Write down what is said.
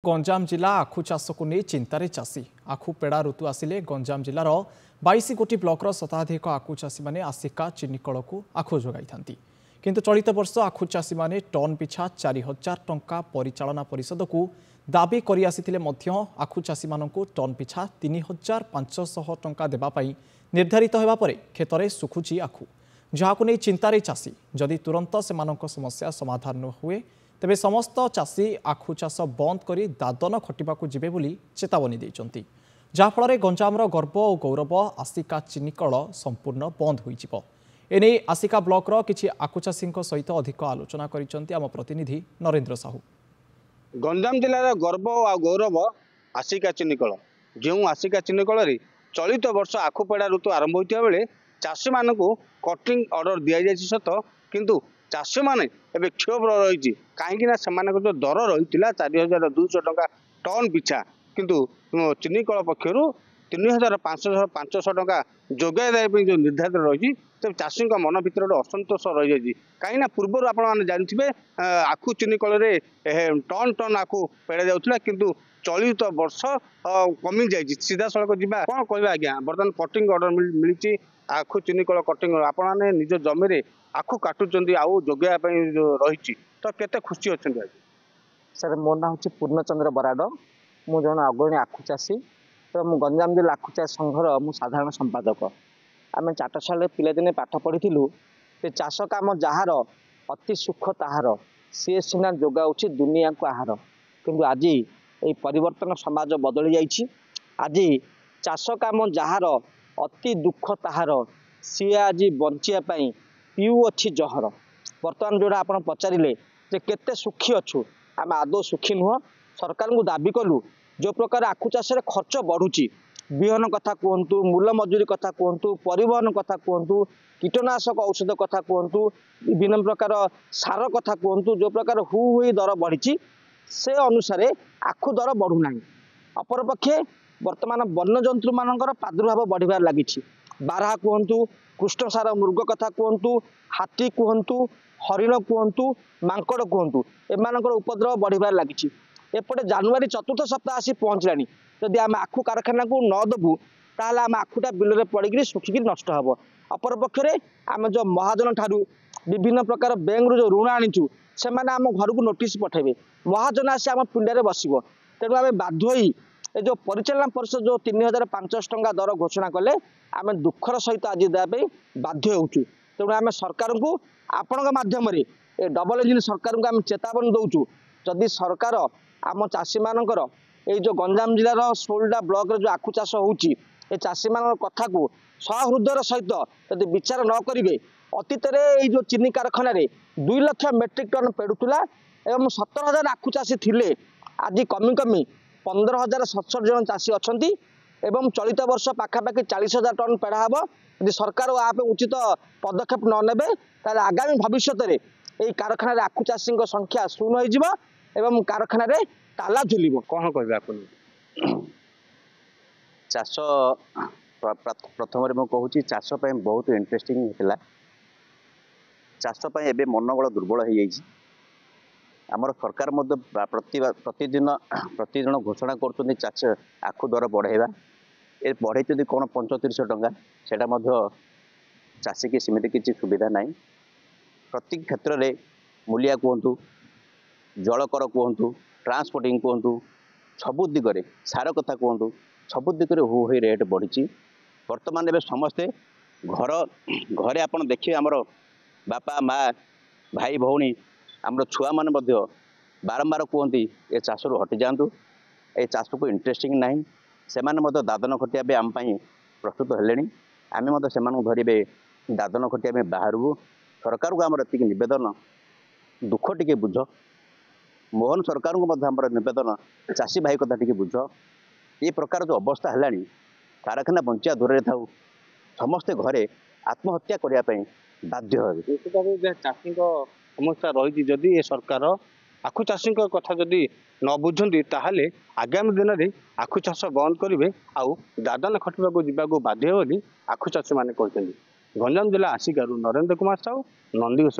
गंजाम जिला आखु चाष को नहीं चिंतार चाषी आखु पेड़ा ऋतु आसिले गंजाम जिलार 22 गोटी ब्लॉकर शताधिक आखु चाषी मैंने आसिका चिनिकल को आखु जोगाई था किंतु चलित वर्ष आखु चाषी मैंने टन पिछा 4000 टंका परिचालना परिषद को दाबी कर आखु चाषी मानू टन पिछा 3500 टंका देवाई निर्धारित होगा क्षेत्र में सुखुची आखु जहां नहीं चिंतार चाषी जदि तुरंत से समस्या समाधान न हुए तेबे समस्त चाषी आखु चाष बंद कर दादन खटिबा जिबे बोली चेतावनी देइचंती जाफल गंजामर गर्व और गौरव आसिका चिनिकल संपूर्ण बंद हो एने आसिका ब्लॉकर किछि आखु चाषी सहित अधिक आलोचना करिसंती आम प्रतिनिधि नरेंद्र साहू। गंजाम जिलार गर्व और गौरव आसिका चिनिकल जो आसिका चिनिकल चलित वर्ष आखुपेड़ा ऋतु आरंभ होता बेले चाषी मानक कटिंग ऑर्डर दि जाए सत किंतु चाषी मैंने क्षोभ रही कहीं जो दर रही 4200 टंका टन पिछा किंतु चिनिकल पक्षर 3500 टंका जोगाई जो निर्धारित रही तब चाषी मन भर गोटे असंतोष रही जाए कहीं पूर्व आप जानते आखु चिनिकल टन टन आखु पेड़ा जाऊला किंतु चलित वर्ष कमी जाए सीधा सड़क जावा कौन कह आज्ञा बर्तमान कटिंग ऑर्डर मिली आखु चिनिकल कटिंग आपने निज जमी आखु काटुंट आउ जोगाई रही तो केते खुशी अच्छा सर मो ना हूँ पूर्णचंद्र बराड़ मु जन अग्रणी आखु चाषी तो मु गंजाम जिला आखु चाष संघर मु साधारण संपादक आम चाटशाला पिलादिने पाठ पढ़ी चाष काम जार अति सुख ताहार सी सीना जोगाऊँ दुनिया को आहार किंतु आज ये परिवर्तन समाज बदली जाइए आज चाष काम जार अति दुख ताहार सी आज बचापी पीऊ अच्छी जहर बर्तमान जोड़ा आप पचारे केते सुखी अच्छु आम आदौ सुखी नुह सरकार को दाबी कलु जो प्रकार आखु चाष खर्च बढ़ुची विहन कथा कहतु मूल मजूरी कथा कहतु परिवहन कथा कहतु कीटनाशक औषध कथा कहतु विभिन्न प्रकार सार कथा कहतु जो प्रकार हु दर बढ़ी से अनुसार आखु दर बढ़ुना अपरपक्षे वर्तमान वन्यजंतु मानकर प्रादुर्भाव बढ़िबार लगी बारहा कहतु कृष्णसार मृग कथा कहतु हाथी कहतु हरिण कहतु मांकड़ कहतु एमानकर उपद्रव बढ़िबार लगी एपटे जनवरी चतुर्थ सप्ताह आसी पहुँचलानी जदि आम आखु कारखाना को न देबू ताहले आम आखुटा बिल पड़ी सुखिकी नष्ट हम अपरपक्षे आम जो महाजन ठारू विभिन्न प्रकार बैंक जो ऋण आनीचु से आम घर को नोटिस पठेबे महाजन आसी आम पिंडारे बसब तेणु आम बाध्य ये जो परिचालना परिषद जो 3500 टंका दर घोषणा कले आम दुखर सहित आज देवाई बाध्य होचु तेणु आम सरकार को आपण माध्यम डबल इंजिन सरकार को आम चेतावनी दौचु जदि सरकार आम चाषी मानकर ये जो गंजाम जिलार 16टा ब्लॉक जो आखु चाष होची ए चाषी मान कथा को सहृदयर सहित यदि विचार न करेंगे अतीत जो चीनी कारखाना 2 लाख मेट्रिक टन पेड़ुला एवं 17,000 आखु चाषी थिले आज कमी कमी 15,067 जन चाषी अच्छा एवं चलित वर्ष पाखापाखि 40,000 टन पेड़ा हम यदि सरकार आप उचित पदक्षेप न नेबे ताले आगामी भविष्य में यही कारखाना आखु चाषी संख्या शून्य हो कारखाना ताला झुल कौन कह आप चाष प्रथम मुझे चाष बहुत इंटरेस्टिंग होता चाष मनोबल दुर्बल हो जाइए आमर सरकार प्रतिदिन घोषणा कर चाष आखु दर बढ़ेगा ये बढ़े कौन 3500 टंका से चाषी की सीमित किसी सुविधा ना प्रति क्षेत्र में मूलिया कहतु जलकर कहतु ट्रांसपोर्टिंग कहतु सबु दिगरे सार कथा कहतु सबु दिगरे हु हो रेट बढ़ी बर्तमान ए समस्ते घर घरे आप देखिए आमर बापा माँ भाई भौणी आमर छुआ मैंने बारंबार कहती ए चाषरू हटि जातु ए चाष को इंटरेस्टिंग ना से दादन खटिया आम प्रस्तुत हेले आम से धरवे दादन खटिया बाहर सरकार को आमर एति नवेदन दुख टी बुझ मोहन सरकार को नवेदन चाषी भाई कथा टी बुझ ये प्रकार जो अवस्था है कारखाना बंचा दूर था समस्ते घरे आत्महत्या करने बाध्य चाषी समस्या रही जदि ये सरकार आखु चाषी कथा जदि न बुझती ताहले आगामी दिन में आखु चाष बंद करेंगे आउ दादन खटिबा जावाक बाध्य बोली आखु चाषी मैंने कहते गंजाम जिला आसिकारु नरेंद्र कुमार साहू नंदीघोष।